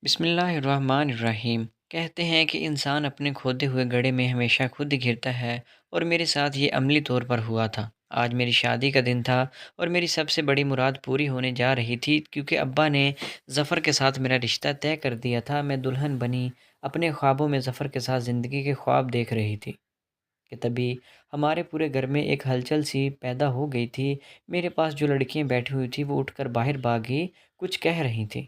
بسم اللہ الرحمن الرحیم۔ کہتے ہیں کہ انسان اپنے کھودے ہوئے گڑھے میں ہمیشہ خود ہی گرتا ہے، اور میرے ساتھ یہ عملی طور پر ہوا تھا۔ آج میری شادی کا دن تھا اور میری سب سے بڑی مراد پوری ہونے جا رہی تھی، کیونکہ ابا نے ظفر کے ساتھ میرا رشتہ طے کر دیا تھا۔ میں دلہن بنی اپنے خوابوں میں ظفر کے ساتھ زندگی کے خواب دیکھ رہی تھی کہ تبھی ہمارے پورے گھر میں ایک ہلچل سی پیدا ہو گئی تھی۔ میرے پاس جو لڑکیاں بیٹھی ہوئی تھیں وہ اٹھ کر باہر بھاگی، کچھ کہہ رہی تھیں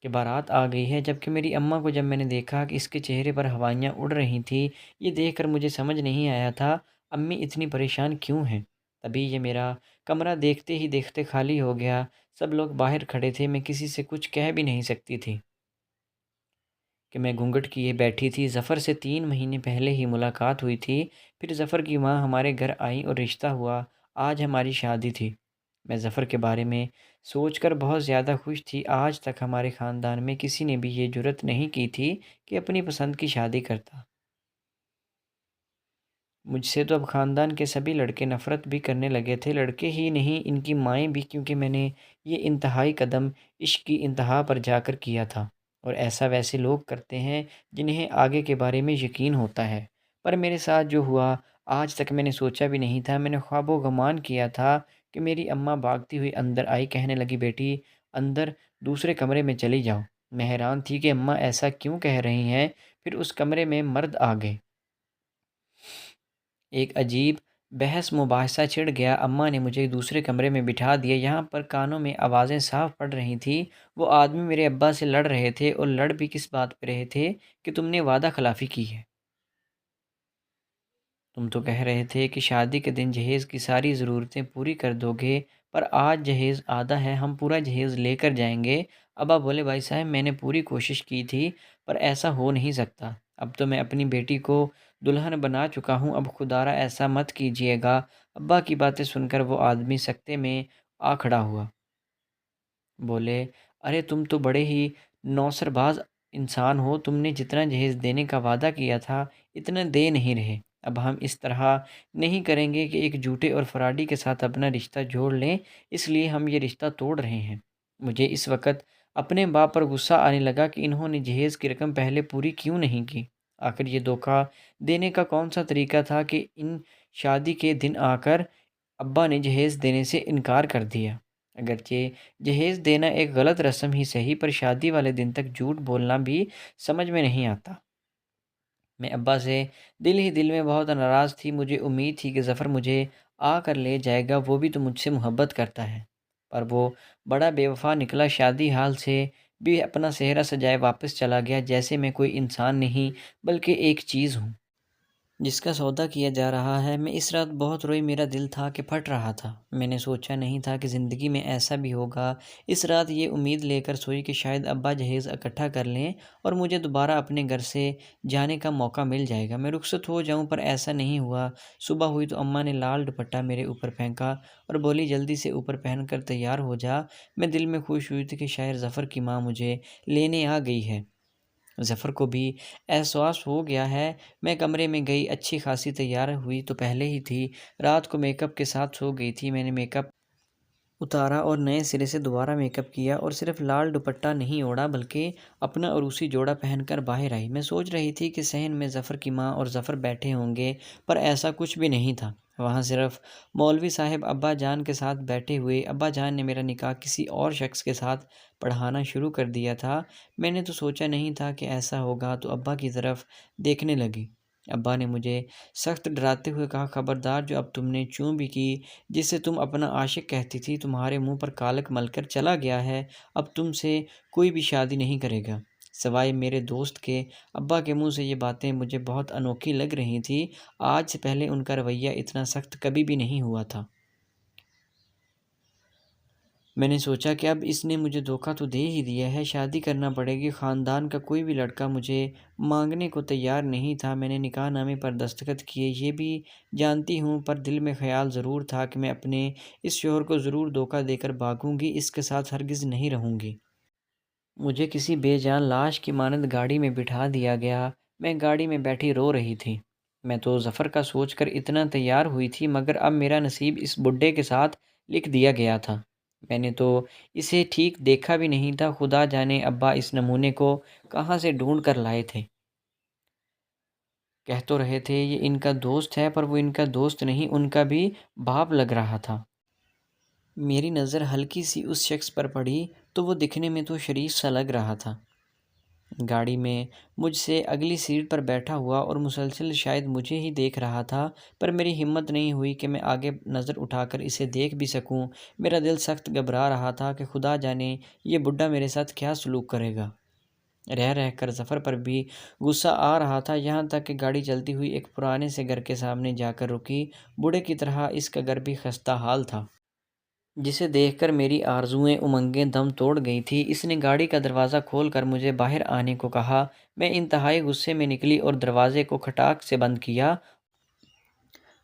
کہ بارات آ گئی ہے، جبکہ میری اماں کو جب میں نے دیکھا کہ اس کے چہرے پر ہوائیاں اڑ رہی تھیں، یہ دیکھ کر مجھے سمجھ نہیں آیا تھا امی اتنی پریشان کیوں ہیں۔ تبھی یہ میرا کمرہ دیکھتے ہی دیکھتے خالی ہو گیا۔ سب لوگ باہر کھڑے تھے، میں کسی سے کچھ کہہ بھی نہیں سکتی تھی کہ میں گھونگھٹ کیے بیٹھی تھی۔ ظفر سے 3 مہینے پہلے ہی ملاقات ہوئی تھی، پھر ظفر کی ماں ہمارے گھر آئی اور رشتہ ہوا۔ آج ہماری شادی تھی۔ میں ظفر کے بارے میں سوچ کر بہت زیادہ خوش تھی۔ آج تک ہمارے خاندان میں کسی نے بھی یہ جرات نہیں کی تھی کہ اپنی پسند کی شادی کرتا۔ مجھ سے تو اب خاندان کے سبھی لڑکے نفرت بھی کرنے لگے تھے، لڑکے ہی نہیں ان کی مائیں بھی، کیونکہ میں نے یہ انتہائی قدم عشق کی انتہا پر جا کر کیا تھا، اور ایسا ویسے لوگ کرتے ہیں جنہیں آگے کے بارے میں یقین ہوتا ہے۔ پر میرے ساتھ جو ہوا آج تک میں نے سوچا بھی نہیں تھا۔ میں نے خواب و گمان کیا تھا کہ میری اماں بھاگتی ہوئی اندر آئی، کہنے لگی بیٹی اندر دوسرے کمرے میں چلی جاؤ۔ میں حیران تھی کہ اماں ایسا کیوں کہہ رہی ہیں۔ پھر اس کمرے میں مرد آ گئے، ایک عجیب بحث مباحثہ چھڑ گیا۔ اماں نے مجھے دوسرے کمرے میں بٹھا دیا، یہاں پر کانوں میں آوازیں صاف پڑ رہی تھیں۔ وہ آدمی میرے ابا سے لڑ رہے تھے، اور لڑ بھی کس بات پہ رہے تھے کہ تم نے وعدہ خلافی کی ہے۔ تم تو کہہ رہے تھے کہ شادی کے دن جہیز کی ساری ضرورتیں پوری کر دو گے، پر آج جہیز آدھا ہے، ہم پورا جہیز لے کر جائیں گے۔ ابا بولے بھائی صاحب میں نے پوری کوشش کی تھی، پر ایسا ہو نہیں سکتا۔ اب تو میں اپنی بیٹی کو دلہن بنا چکا ہوں، اب خدارا ایسا مت کیجیے گا۔ ابا کی باتیں سن کر وہ آدمی سکتے میں آ کھڑا ہوا، بولے ارے تم تو بڑے ہی نوسر باز انسان ہو، تم نے جتنا جہیز دینے کا وعدہ کیا تھا اتنا دے نہیں رہے۔ اب ہم اس طرح نہیں کریں گے کہ ایک جھوٹے اور فراڈی کے ساتھ اپنا رشتہ جوڑ لیں، اس لیے ہم یہ رشتہ توڑ رہے ہیں۔ مجھے اس وقت اپنے باپ پر غصہ آنے لگا کہ انہوں نے جہیز کی رقم پہلے پوری کیوں نہیں کی۔ آخر یہ دھوکہ دینے کا کون سا طریقہ تھا کہ ان شادی کے دن آ کر ابا نے جہیز دینے سے انکار کر دیا۔ اگرچہ جہیز دینا ایک غلط رسم ہی صحیح، پر شادی والے دن تک جھوٹ بولنا بھی سمجھ میں نہیں آتا۔ میں ابا سے دل ہی دل میں بہت ناراض تھی۔ مجھے امید تھی کہ ظفر مجھے آ کر لے جائے گا، وہ بھی تو مجھ سے محبت کرتا ہے، پر وہ بڑا بے وفا نکلا۔ شادی حال سے بھی اپنا صحرا سجائے واپس چلا گیا، جیسے میں کوئی انسان نہیں بلکہ ایک چیز ہوں جس کا سودا کیا جا رہا ہے۔ میں اس رات بہت روئی، میرا دل تھا کہ پھٹ رہا تھا۔ میں نے سوچا نہیں تھا کہ زندگی میں ایسا بھی ہوگا۔ اس رات یہ امید لے کر سوئی کہ شاید ابا جہیز اکٹھا کر لیں اور مجھے دوبارہ اپنے گھر سے جانے کا موقع مل جائے گا، میں رخصت ہو جاؤں، پر ایسا نہیں ہوا۔ صبح ہوئی تو اماں نے لال دوپٹہ میرے اوپر پھینکا اور بولی جلدی سے اوپر پہن کر تیار ہو جا۔ میں دل میں خوش ہوئی تھی کہ شاید ظفر کی ماں مجھے لینے آ گئی ہے، ظفر کو بھی احساس ہو گیا ہے۔ میں کمرے میں گئی، اچھی خاصی تیار ہوئی تو پہلے ہی تھی، رات کو میک اپ کے ساتھ سو گئی تھی۔ میں نے میک اپ اتارا اور نئے سرے سے دوبارہ میک اپ کیا، اور صرف لال دوپٹہ نہیں اوڑھا بلکہ اپنا عروسی جوڑا پہن کر باہر آئی۔ میں سوچ رہی تھی کہ صحن میں ظفر کی ماں اور ظفر بیٹھے ہوں گے، پر ایسا کچھ بھی نہیں تھا۔ وہاں صرف مولوی صاحب ابا جان کے ساتھ بیٹھے ہوئے۔ ابا جان نے میرا نکاح کسی اور شخص کے ساتھ پڑھانا شروع کر دیا تھا۔ میں نے تو سوچا نہیں تھا کہ ایسا ہوگا، تو ابا کی طرف دیکھنے لگی۔ ابا نے مجھے سخت ڈراتے ہوئے کہا خبردار، جو اب تم نے چوں بھی کی، جسے تم اپنا عاشق کہتی تھی، تمہارے منہ پر کالک مل کر چلا گیا ہے، اب تم سے کوئی بھی شادی نہیں کرے گا سوائے میرے دوست کے۔ ابا کے منہ سے یہ باتیں مجھے بہت انوکھی لگ رہی تھی، آج سے پہلے ان کا رویہ اتنا سخت کبھی بھی نہیں ہوا تھا۔ میں نے سوچا کہ اب اس نے مجھے دھوکہ تو دے ہی دیا ہے، شادی کرنا پڑے گی۔ خاندان کا کوئی بھی لڑکا مجھے مانگنے کو تیار نہیں تھا۔ میں نے نکاح نامے پر دستخط کیے، یہ بھی جانتی ہوں، پر دل میں خیال ضرور تھا کہ میں اپنے اس شوہر کو ضرور دھوکہ دے کر بھاگوں گی، اس کے ساتھ ہرگز نہیں رہوں گی۔ مجھے کسی بے جان لاش کی مانند گاڑی میں بٹھا دیا گیا۔ میں گاڑی میں بیٹھی رو رہی تھی۔ میں تو ظفر کا سوچ کر اتنا تیار ہوئی تھی، مگر اب میرا نصیب اس بڈھے کے ساتھ لکھ دیا گیا تھا۔ میں نے تو اسے ٹھیک دیکھا بھی نہیں تھا، خدا جانے ابا اس نمونے کو کہاں سے ڈھونڈ کر لائے تھے۔ کہہ تو رہے تھے یہ ان کا دوست ہے، پر وہ ان کا دوست نہیں، ان کا بھی باپ لگ رہا تھا۔ میری نظر ہلکی سی اس شخص پر پڑی تو وہ دکھنے میں تو شریف سا لگ رہا تھا۔ گاڑی میں مجھ سے اگلی سیٹ پر بیٹھا ہوا اور مسلسل شاید مجھے ہی دیکھ رہا تھا، پر میری ہمت نہیں ہوئی کہ میں آگے نظر اٹھا کر اسے دیکھ بھی سکوں۔ میرا دل سخت گھبرا رہا تھا کہ خدا جانے یہ بڈھا میرے ساتھ کیا سلوک کرے گا۔ رہ رہ کر ظفر پر بھی غصہ آ رہا تھا، یہاں تک کہ گاڑی چلتی ہوئی ایک پرانے سے گھر کے سامنے جا کر رکی۔ بوڑھے کی طرح اس کا گھر بھی خستہ حال تھا، جسے دیکھ کر میری آرزوئیں امنگیں دم توڑ گئی تھی۔ اس نے گاڑی کا دروازہ کھول کر مجھے باہر آنے کو کہا۔ میں انتہائی غصے میں نکلی اور دروازے کو کھٹاک سے بند کیا۔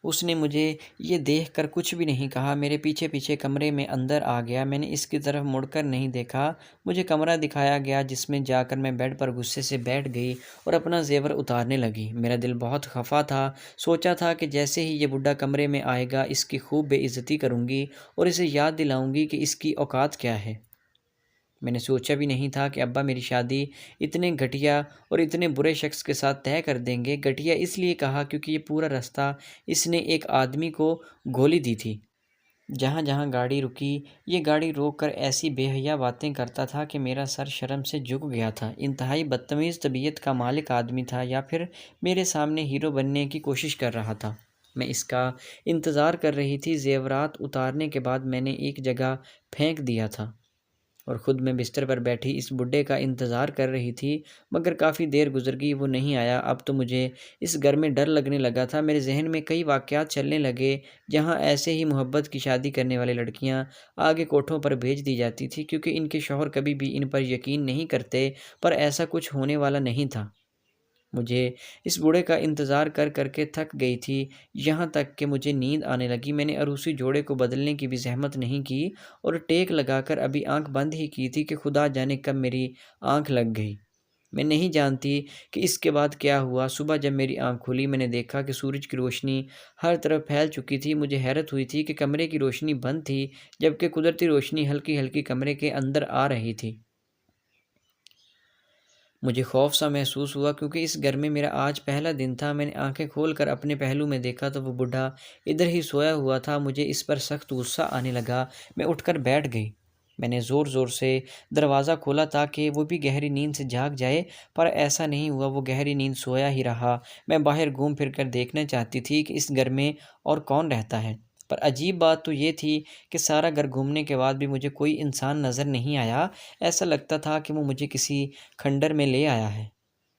اس نے مجھے یہ دیکھ کر کچھ بھی نہیں کہا، میرے پیچھے پیچھے کمرے میں اندر آ گیا۔ میں نے اس کی طرف مڑ کر نہیں دیکھا۔ مجھے کمرہ دکھایا گیا جس میں جا کر میں بیڈ پر غصے سے بیٹھ گئی اور اپنا زیور اتارنے لگی۔ میرا دل بہت خفا تھا، سوچا تھا کہ جیسے ہی یہ بڈھا کمرے میں آئے گا اس کی خوب بے عزتی کروں گی اور اسے یاد دلاؤں گی کہ اس کی اوقات کیا ہے۔ میں نے سوچا بھی نہیں تھا کہ ابا میری شادی اتنے گھٹیا اور اتنے برے شخص کے ساتھ طے کر دیں گے۔ گھٹیا اس لیے کہا کیونکہ یہ پورا راستہ اس نے ایک آدمی کو گولی دی تھی۔ جہاں جہاں گاڑی رکی یہ گاڑی روک کر ایسی بے حیا باتیں کرتا تھا کہ میرا سر شرم سے جھک گیا تھا۔ انتہائی بدتمیز طبیعت کا مالک آدمی تھا، یا پھر میرے سامنے ہیرو بننے کی کوشش کر رہا تھا۔ میں اس کا انتظار کر رہی تھی۔ زیورات اتارنے کے بعد میں نے ایک جگہ پھینک دیا تھا اور خود میں بستر پر بیٹھی اس بڈھے کا انتظار کر رہی تھی، مگر کافی دیر گزر گئی، وہ نہیں آیا۔ اب تو مجھے اس گھر میں ڈر لگنے لگا تھا۔ میرے ذہن میں کئی واقعات چلنے لگے جہاں ایسے ہی محبت کی شادی کرنے والی لڑکیاں آگے کوٹھوں پر بھیج دی جاتی تھی کیونکہ ان کے شوہر کبھی بھی ان پر یقین نہیں کرتے، پر ایسا کچھ ہونے والا نہیں تھا۔ مجھے اس بوڑھے کا انتظار کر کر کے تھک گئی تھی، یہاں تک کہ مجھے نیند آنے لگی۔ میں نے عروسی جوڑے کو بدلنے کی بھی زحمت نہیں کی اور ٹیک لگا کر ابھی آنکھ بند ہی کی تھی کہ خدا جانے کب میری آنکھ لگ گئی۔ میں نہیں جانتی کہ اس کے بعد کیا ہوا۔ صبح جب میری آنکھ کھلی میں نے دیکھا کہ سورج کی روشنی ہر طرف پھیل چکی تھی۔ مجھے حیرت ہوئی تھی کہ کمرے کی روشنی بند تھی جبکہ قدرتی روشنی ہلکی ہلکی کمرے کے اندر آ رہی تھی۔ مجھے خوف سا محسوس ہوا کیونکہ اس گھر میں میرا آج پہلا دن تھا۔ میں نے آنکھیں کھول کر اپنے پہلو میں دیکھا تو وہ بڈھا ادھر ہی سویا ہوا تھا۔ مجھے اس پر سخت غصہ آنے لگا۔ میں اٹھ کر بیٹھ گئی۔ میں نے زور زور سے دروازہ کھولا تاکہ وہ بھی گہری نیند سے جاگ جائے، پر ایسا نہیں ہوا، وہ گہری نیند سویا ہی رہا۔ میں باہر گھوم پھر کر دیکھنا چاہتی تھی کہ اس گھر میں اور کون رہتا ہے، پر عجیب بات تو یہ تھی کہ سارا گھر گھومنے کے بعد بھی مجھے کوئی انسان نظر نہیں آیا۔ ایسا لگتا تھا کہ وہ مجھے کسی کھنڈر میں لے آیا ہے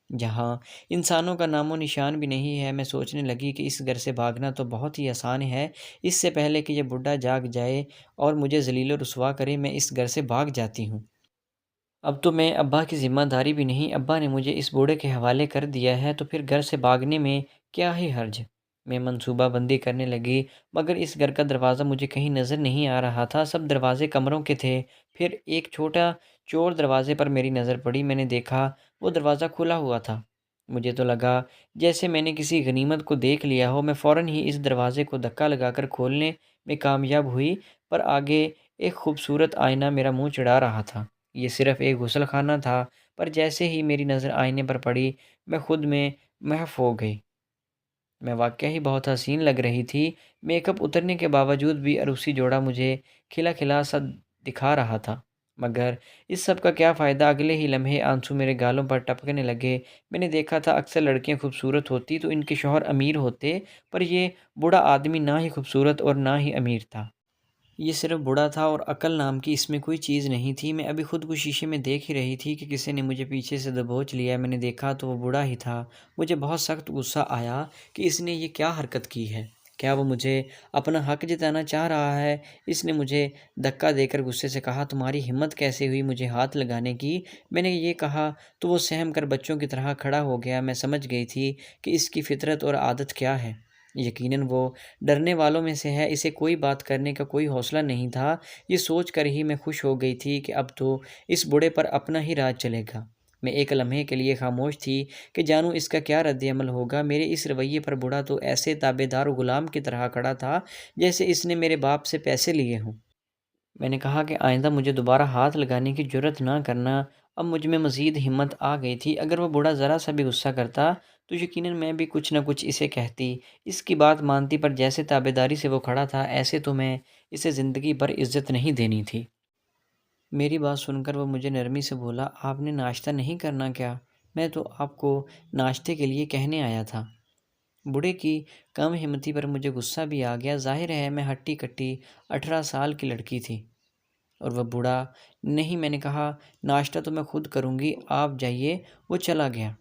جہاں انسانوں کا نام و نشان بھی نہیں ہے۔ میں سوچنے لگی کہ اس گھر سے بھاگنا تو بہت ہی آسان ہے، اس سے پہلے کہ یہ بڈھا جاگ جائے اور مجھے ذلیل و رسوا کرے میں اس گھر سے بھاگ جاتی ہوں۔ اب تو میں ابا کی ذمہ داری بھی نہیں، ابا نے مجھے اس بوڑھے کے حوالے کر دیا ہے تو پھر گھر سے بھاگنے میں کیا ہی حرج۔ میں منصوبہ بندی کرنے لگی، مگر اس گھر کا دروازہ مجھے کہیں نظر نہیں آ رہا تھا، سب دروازے کمروں کے تھے۔ پھر ایک چھوٹا چور دروازے پر میری نظر پڑی، میں نے دیکھا وہ دروازہ کھلا ہوا تھا۔ مجھے تو لگا جیسے میں نے کسی غنیمت کو دیکھ لیا ہو۔ میں فوراً ہی اس دروازے کو دھکا لگا کر کھولنے میں کامیاب ہوئی، پر آگے ایک خوبصورت آئینہ میرا منہ چڑھا رہا تھا۔ یہ صرف ایک غسل خانہ تھا، پر جیسے ہی میری نظر آئینے پر پڑی میں خود میں محو ہو گئی۔ میں واقعی ہی بہت حسین لگ رہی تھی۔ میک اپ اترنے کے باوجود بھی عروسی جوڑا مجھے کھلا کھلا سا دکھا رہا تھا، مگر اس سب کا کیا فائدہ، اگلے ہی لمحے آنسو میرے گالوں پر ٹپکنے لگے۔ میں نے دیکھا تھا اکثر لڑکیاں خوبصورت ہوتی تو ان کے شوہر امیر ہوتے، پر یہ بوڑھا آدمی نہ ہی خوبصورت اور نہ ہی امیر تھا۔ یہ صرف بوڑھا تھا اور عقل نام کی اس میں کوئی چیز نہیں تھی۔ میں ابھی خود کو شیشے میں دیکھ ہی رہی تھی کہ کسی نے مجھے پیچھے سے دبوچ لیا۔ میں نے دیکھا تو وہ بوڑھا ہی تھا۔ مجھے بہت سخت غصہ آیا کہ اس نے یہ کیا حرکت کی ہے، کیا وہ مجھے اپنا حق جتانا چاہ رہا ہے۔ اس نے مجھے دھکا دے کر غصے سے کہا، تمہاری ہمت کیسے ہوئی مجھے ہاتھ لگانے کی؟ میں نے یہ کہا تو وہ سہم کر بچوں کی طرح کھڑا ہو گیا۔ میں سمجھ گئی تھی کہ اس کی فطرت اور عادت کیا ہے، یقیناً وہ ڈرنے والوں میں سے ہے، اسے کوئی بات کرنے کا کوئی حوصلہ نہیں تھا۔ یہ سوچ کر ہی میں خوش ہو گئی تھی کہ اب تو اس بوڑھے پر اپنا ہی راج چلے گا۔ میں ایک لمحے کے لیے خاموش تھی کہ جانوں اس کا کیا رد عمل ہوگا۔ میرے اس رویے پر بوڑھا تو ایسے تابع دار و غلام کی طرح کھڑا تھا جیسے اس نے میرے باپ سے پیسے لیے ہوں۔ میں نے کہا کہ آئندہ مجھے دوبارہ ہاتھ لگانے کی جرات نہ کرنا۔ اب مجھ میں مزید ہمت آ گئی تھی، اگر وہ بوڑھا ذرا سا بھی غصہ کرتا تو یقیناً میں بھی کچھ نہ کچھ اسے کہتی، اس کی بات مانتی، پر جیسے تابعداری سے وہ کھڑا تھا ایسے تو میں اسے زندگی بھر عزت نہیں دینی تھی۔ میری بات سن کر وہ مجھے نرمی سے بولا، آپ نے ناشتہ نہیں کرنا کیا؟ میں تو آپ کو ناشتے کے لیے کہنے آیا تھا۔ بوڑھے کی کم ہمتی پر مجھے غصہ بھی آ گیا، ظاہر ہے میں ہٹی کٹی 18 سال کی لڑکی تھی اور وہ بوڑھا۔ نہیں، میں نے کہا، ناشتہ تو میں خود کروں گی، آپ جائیے۔ وہ چلا گیا۔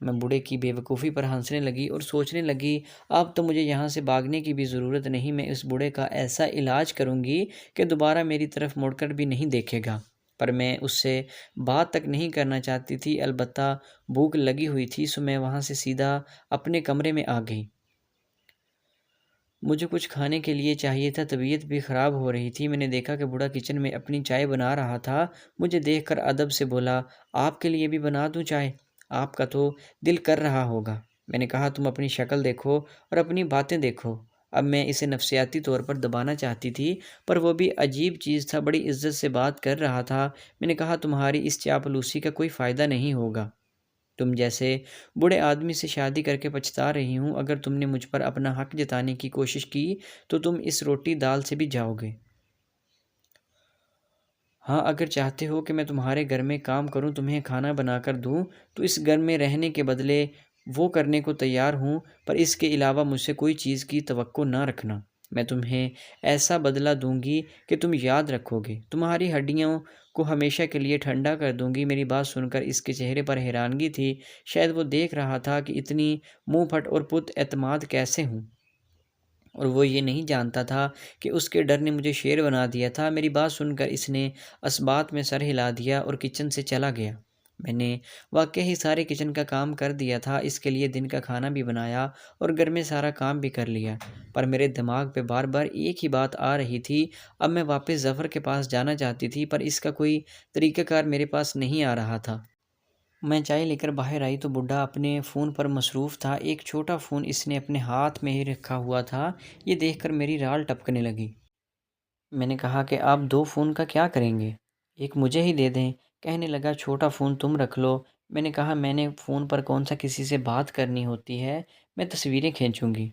میں بوڑھے کی بے وقوفی پر ہنسنے لگی اور سوچنے لگی، اب تو مجھے یہاں سے بھاگنے کی بھی ضرورت نہیں، میں اس بوڑھے کا ایسا علاج کروں گی کہ دوبارہ میری طرف مڑ کر بھی نہیں دیکھے گا۔ پر میں اس سے بات تک نہیں کرنا چاہتی تھی، البتہ بھوک لگی ہوئی تھی، سو میں وہاں سے سیدھا اپنے کمرے میں آ گئی۔ مجھے کچھ کھانے کے لیے چاہیے تھا، طبیعت بھی خراب ہو رہی تھی۔ میں نے دیکھا کہ بوڑھا کچن میں اپنی چائے بنا رہا تھا، مجھے دیکھ کر ادب سے بولا، آپ کے لیے بھی بنا دوں چائے؟ آپ کا تو دل کر رہا ہوگا۔ میں نے کہا، تم اپنی شکل دیکھو اور اپنی باتیں دیکھو۔ اب میں اسے نفسیاتی طور پر دبانا چاہتی تھی، پر وہ بھی عجیب چیز تھا، بڑی عزت سے بات کر رہا تھا۔ میں نے کہا، تمہاری اس چاپلوسی کا کوئی فائدہ نہیں ہوگا۔ تم جیسے بوڑھے آدمی سے شادی کر کے پچھتا رہی ہوں، اگر تم نے مجھ پر اپنا حق جتانے کی کوشش کی تو تم اس روٹی دال سے بھی جاؤ گے۔ ہاں، اگر چاہتے ہو کہ میں تمہارے گھر میں کام کروں، تمہیں کھانا بنا کر دوں، تو اس گھر میں رہنے کے بدلے وہ کرنے کو تیار ہوں، پر اس کے علاوہ مجھ سے کوئی چیز کی توقع نہ رکھنا۔ میں تمہیں ایسا بدلہ دوں گی کہ تم یاد رکھو گے، تمہاری ہڈیوں کو ہمیشہ کے لیے ٹھنڈا کر دوں گی۔ میری بات سن کر اس کے چہرے پر حیرانگی تھی، شاید وہ دیکھ رہا تھا کہ اتنی منہ پھٹ اور پت اعتماد کیسے ہوں، اور وہ یہ نہیں جانتا تھا کہ اس کے ڈر نے مجھے شیر بنا دیا تھا۔ میری بات سن کر اس نے اسبات میں سر ہلا دیا اور کچن سے چلا گیا۔ میں نے واقعی سارے کچن کا کام کر دیا تھا، اس کے لیے دن کا کھانا بھی بنایا اور گھر میں سارا کام بھی کر لیا، پر میرے دماغ پہ بار بار ایک ہی بات آ رہی تھی۔ اب میں واپس ظفر کے پاس جانا چاہتی تھی، پر اس کا کوئی طریقہ کار میرے پاس نہیں آ رہا تھا۔ میں چائے لے کر باہر آئی تو بڈھا اپنے فون پر مصروف تھا، ایک چھوٹا فون اس نے اپنے ہاتھ میں ہی رکھا ہوا تھا۔ یہ دیکھ کر میری رال ٹپکنے لگی۔ میں نے کہا کہ آپ دو فون کا کیا کریں گے؟ ایک مجھے ہی دے دیں۔ کہنے لگا، چھوٹا فون تم رکھ لو۔ میں نے کہا، میں نے فون پر کون سا کسی سے بات کرنی ہوتی ہے، میں تصویریں کھینچوں گی۔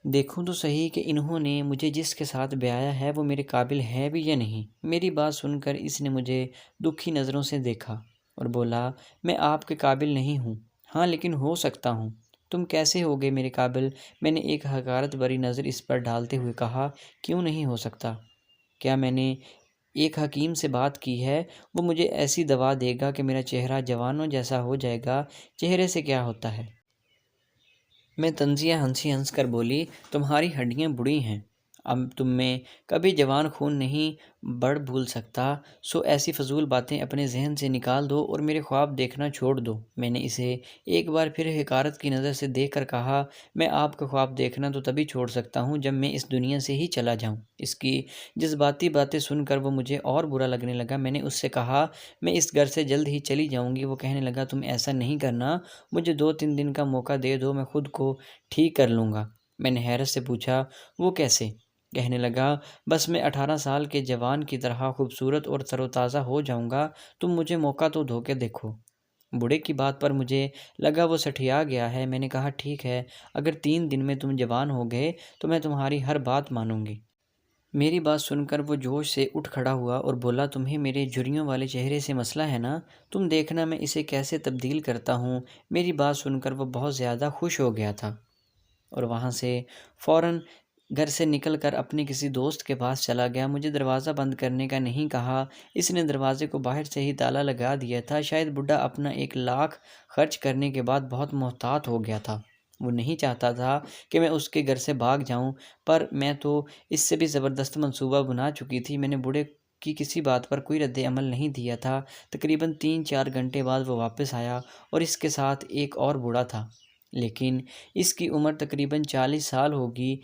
دیکھوں تو صحیح کہ انہوں نے مجھے جس کے ساتھ بیایا ہے وہ میرے قابل ہے بھی یا نہیں۔ میری بات سن کر اس نے مجھے دکھی نظروں سے دیکھا اور بولا، میں آپ کے قابل نہیں ہوں۔ ہاں، لیکن ہو سکتا ہوں۔ تم کیسے ہوگے میرے قابل؟ میں نے ایک حقارت بھری نظر اس پر ڈالتے ہوئے کہا، کیوں نہیں ہو سکتا؟ کیا میں نے ایک حکیم سے بات کی ہے؟ وہ مجھے ایسی دوا دے گا کہ میرا چہرہ جوانوں جیسا ہو جائے گا۔ چہرے سے کیا ہوتا ہے؟ میں طنزیہ ہنس کر بولی، تمہاری ہڈیاں بڑی ہیں، اب تم میں کبھی جوان خون نہیں بڑھ بھول سکتا، سو ایسی فضول باتیں اپنے ذہن سے نکال دو اور میرے خواب دیکھنا چھوڑ دو۔ میں نے اسے ایک بار پھر حقارت کی نظر سے دیکھ کر کہا، میں آپ کا خواب دیکھنا تو تبھی چھوڑ سکتا ہوں جب میں اس دنیا سے ہی چلا جاؤں۔ اس کی جذباتی باتیں سن کر وہ مجھے اور برا لگنے لگا۔ میں نے اس سے کہا، میں اس گھر سے جلد ہی چلی جاؤں گی۔ وہ کہنے لگا، تم ایسا نہیں کرنا، مجھے 2-3 دن کا موقع دے دو، میں خود کو ٹھیک کر لوں گا۔ میں نے حیرت سے پوچھا، وہ کیسے؟ کہنے لگا، بس میں 18 سال کے جوان کی طرح خوبصورت اور تر و تازہ ہو جاؤں گا، تم مجھے موقع تو دھو کے دیکھو۔ بوڑھے کی بات پر مجھے لگا وہ سٹھیا گیا ہے۔ میں نے کہا، ٹھیک ہے، اگر 3 دن میں تم جوان ہو گئے تو میں تمہاری ہر بات مانوں گی۔ میری بات سن کر وہ جوش سے اٹھ کھڑا ہوا اور بولا، تمہیں میرے جھریوں والے چہرے سے مسئلہ ہے نا؟ تم دیکھنا میں اسے کیسے تبدیل کرتا ہوں۔ میری بات سن کر وہ بہت زیادہ خوش ہو گیا تھا اور وہاں سے فوراً گھر سے نکل کر اپنے کسی دوست کے پاس چلا گیا۔ مجھے دروازہ بند کرنے کا نہیں کہا، اس نے دروازے کو باہر سے ہی تالا لگا دیا تھا۔ شاید بڈھا اپنا 1 لاکھ خرچ کرنے کے بعد بہت محتاط ہو گیا تھا۔ وہ نہیں چاہتا تھا کہ میں اس کے گھر سے بھاگ جاؤں، پر میں تو اس سے بھی زبردست منصوبہ بنا چکی تھی۔ میں نے بوڑھے کی کسی بات پر کوئی رد عمل نہیں دیا تھا۔ تقریباً 3-4 گھنٹے بعد وہ واپس آیا اور اس کے ساتھ ایک اور بوڑھا تھا، لیکن اس کی عمر تقریباً 40 سال ہوگی۔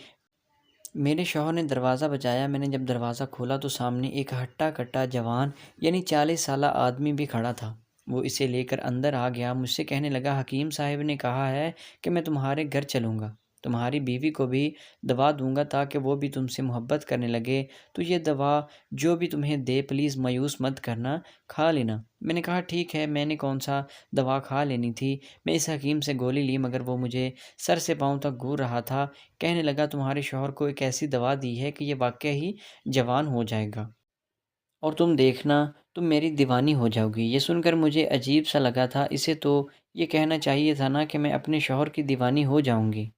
میرے شوہر نے دروازہ بجایا۔ میں نے جب دروازہ کھولا تو سامنے ایک ہٹا کٹا جوان یعنی 40 سالہ آدمی بھی کھڑا تھا۔ وہ اسے لے کر اندر آ گیا، مجھ سے کہنے لگا، حکیم صاحب نے کہا ہے کہ میں تمہارے گھر چلوں گا۔ تمہاری بیوی کو بھی دوا دوں گا تاکہ وہ بھی تم سے محبت کرنے لگے، تو یہ دوا جو بھی تمہیں دے پلیز مایوس مت کرنا، کھا لینا۔ میں نے کہا ٹھیک ہے، میں نے کون سا دوا کھا لینی تھی، میں اس حکیم سے گولی لی مگر وہ مجھے سر سے پاؤں تک گور رہا تھا۔ کہنے لگا تمہارے شوہر کو ایک ایسی دوا دی ہے کہ یہ واقعہ ہی جوان ہو جائے گا، اور تم دیکھنا تم میری دیوانی ہو جاؤ گی۔ یہ سن کر مجھے عجیب سا لگا تھا، اسے تو یہ کہنا چاہیے تھا نا کہ میں اپنے شوہر کی دیوانی ہو جاؤں گی،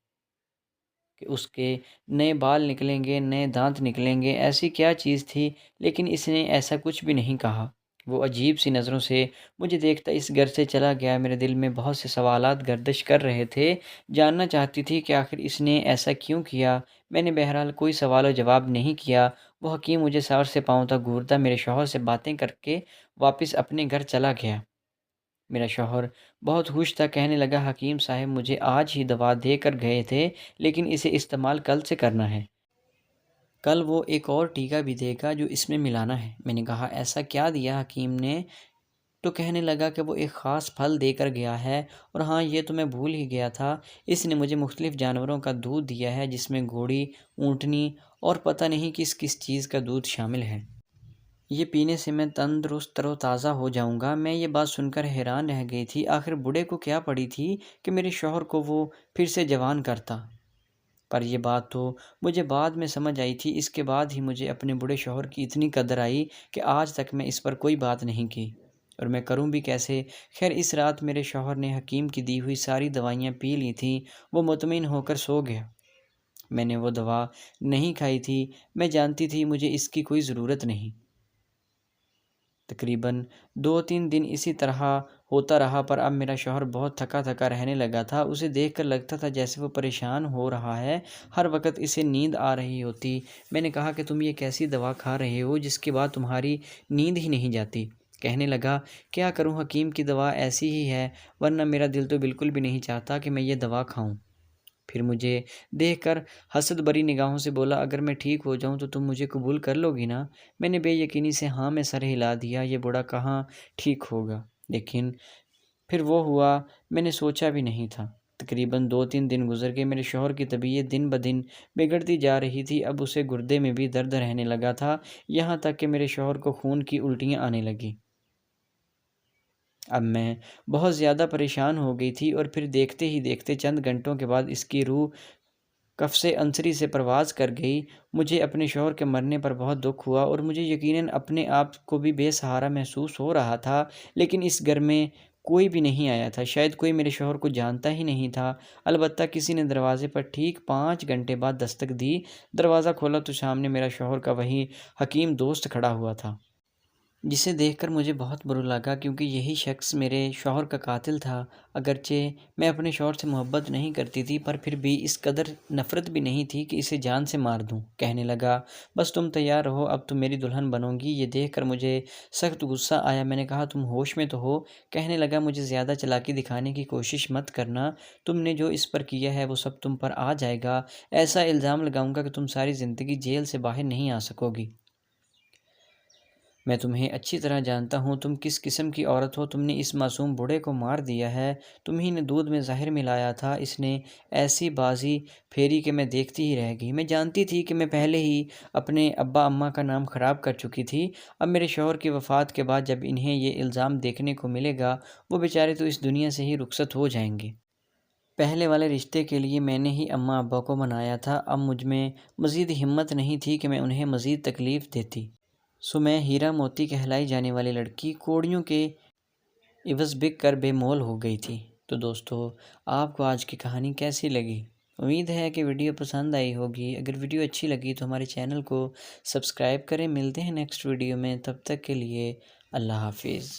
کہ اس کے نئے بال نکلیں گے، نئے دانت نکلیں گے، ایسی کیا چیز تھی، لیکن اس نے ایسا کچھ بھی نہیں کہا۔ وہ عجیب سی نظروں سے مجھے دیکھتا اس گھر سے چلا گیا۔ میرے دل میں بہت سے سوالات گردش کر رہے تھے، جاننا چاہتی تھی کہ آخر اس نے ایسا کیوں کیا۔ میں نے بہرحال کوئی سوال و جواب نہیں کیا۔ وہ حکیم مجھے سر سے پاؤں تک گھورتا میرے شوہر سے باتیں کر کے واپس اپنے گھر چلا گیا۔ میرا شوہر بہت خوش تھا، کہنے لگا حکیم صاحب مجھے آج ہی دوا دے کر گئے تھے، لیکن اسے استعمال کل سے کرنا ہے، کل وہ ایک اور ٹیکہ بھی دے گا جو اس میں ملانا ہے۔ میں نے کہا ایسا کیا دیا حکیم نے؟ تو کہنے لگا کہ وہ ایک خاص پھل دے کر گیا ہے، اور ہاں یہ تو میں بھول ہی گیا تھا، اس نے مجھے مختلف جانوروں کا دودھ دیا ہے جس میں گھوڑی، اونٹنی اور پتہ نہیں کس کس چیز کا دودھ شامل ہے۔ یہ پینے سے میں تندرست تر و تازہ ہو جاؤں گا۔ میں یہ بات سن کر حیران رہ گئی تھی، آخر بوڑھے کو کیا پڑی تھی کہ میرے شوہر کو وہ پھر سے جوان کرتا؟ پر یہ بات تو مجھے بعد میں سمجھ آئی تھی، اس کے بعد ہی مجھے اپنے بوڑھے شوہر کی اتنی قدر آئی کہ آج تک میں اس پر کوئی بات نہیں کی، اور میں کروں بھی کیسے؟ خیر اس رات میرے شوہر نے حکیم کی دی ہوئی ساری دوائیاں پی لی تھیں، وہ مطمئن ہو کر سو گیا۔ میں نے وہ دوا نہیں کھائی تھی، میں جانتی تھی مجھے اس کی کوئی ضرورت نہیں۔ تقریباً 2-3 دن اسی طرح ہوتا رہا، پر اب میرا شوہر بہت تھکا تھکا رہنے لگا تھا۔ اسے دیکھ کر لگتا تھا جیسے وہ پریشان ہو رہا ہے، ہر وقت اسے نیند آ رہی ہوتی۔ میں نے کہا کہ تم یہ کیسی دوا کھا رہے ہو جس کے بعد تمہاری نیند ہی نہیں جاتی؟ کہنے لگا کیا کروں، حکیم کی دوا ایسی ہی ہے، ورنہ میرا دل تو بالکل بھی نہیں چاہتا کہ میں یہ دوا کھاؤں۔ پھر مجھے دیکھ کر حسد بری نگاہوں سے بولا اگر میں ٹھیک ہو جاؤں تو تم مجھے قبول کر لو گی نا؟ میں نے بے یقینی سے ہاں میں سر ہلا دیا، یہ بوڑھا کہاں ٹھیک ہوگا، لیکن پھر وہ ہوا میں نے سوچا بھی نہیں تھا۔ تقریباً 2-3 دن گزر گئے، میرے شوہر کی طبیعت دن بدن بگڑتی جا رہی تھی، اب اسے گردے میں بھی درد رہنے لگا تھا، یہاں تک کہ میرے شوہر کو خون کی الٹیاں آنے لگیں۔ اب میں بہت زیادہ پریشان ہو گئی تھی، اور پھر دیکھتے ہی دیکھتے چند گھنٹوں کے بعد اس کی روح قفس عنصری سے پرواز کر گئی۔ مجھے اپنے شوہر کے مرنے پر بہت دکھ ہوا، اور مجھے یقیناً اپنے آپ کو بھی بے سہارا محسوس ہو رہا تھا، لیکن اس گھر میں کوئی بھی نہیں آیا تھا، شاید کوئی میرے شوہر کو جانتا ہی نہیں تھا۔ البتہ کسی نے دروازے پر ٹھیک 5 گھنٹے بعد دستک دی، دروازہ کھولا تو سامنے میرا شوہر کا وہی حکیم دوست کھڑا ہوا تھا، جسے دیکھ کر مجھے بہت برا لگا کیونکہ یہی شخص میرے شوہر کا قاتل تھا۔ اگرچہ میں اپنے شوہر سے محبت نہیں کرتی تھی، پر پھر بھی اس قدر نفرت بھی نہیں تھی کہ اسے جان سے مار دوں۔ کہنے لگا بس تم تیار رہو، اب تم میری دلہن بنو گی۔ یہ دیکھ کر مجھے سخت غصہ آیا، میں نے کہا تم ہوش میں تو ہو؟ کہنے لگا مجھے زیادہ چالاکی دکھانے کی کوشش مت کرنا، تم نے جو اس پر کیا ہے وہ سب تم پر آ جائے گا، ایسا الزام لگاؤں گا کہ تم ساری زندگی جیل سے باہر نہیں آ سکو گی۔ میں تمہیں اچھی طرح جانتا ہوں، تم کس قسم کی عورت ہو، تم نے اس معصوم بوڑھے کو مار دیا ہے، تم ہی نے دودھ میں زہر ملایا تھا۔ اس نے ایسی بازی پھیری کہ میں دیکھتی ہی رہ گئی۔ میں جانتی تھی کہ میں پہلے ہی اپنے ابا اماں کا نام خراب کر چکی تھی، اب میرے شوہر کی وفات کے بعد جب انہیں یہ الزام دیکھنے کو ملے گا، وہ بیچارے تو اس دنیا سے ہی رخصت ہو جائیں گے۔ پہلے والے رشتے کے لیے میں نے ہی اماں ابا کو منایا تھا، اب مجھ میں مزید ہمت نہیں تھی کہ میں انہیں مزید تکلیف دیتی۔ سو میں ہیرا موتی کہلائی جانے والی لڑکی کوڑیوں کے عوض بک کر بے مول ہو گئی تھی۔ تو دوستو آپ کو آج کی کہانی کیسی لگی؟ امید ہے کہ ویڈیو پسند آئی ہوگی۔ اگر ویڈیو اچھی لگی تو ہمارے چینل کو سبسکرائب کریں۔ ملتے ہیں نیکسٹ ویڈیو میں، تب تک کے لیے اللہ حافظ۔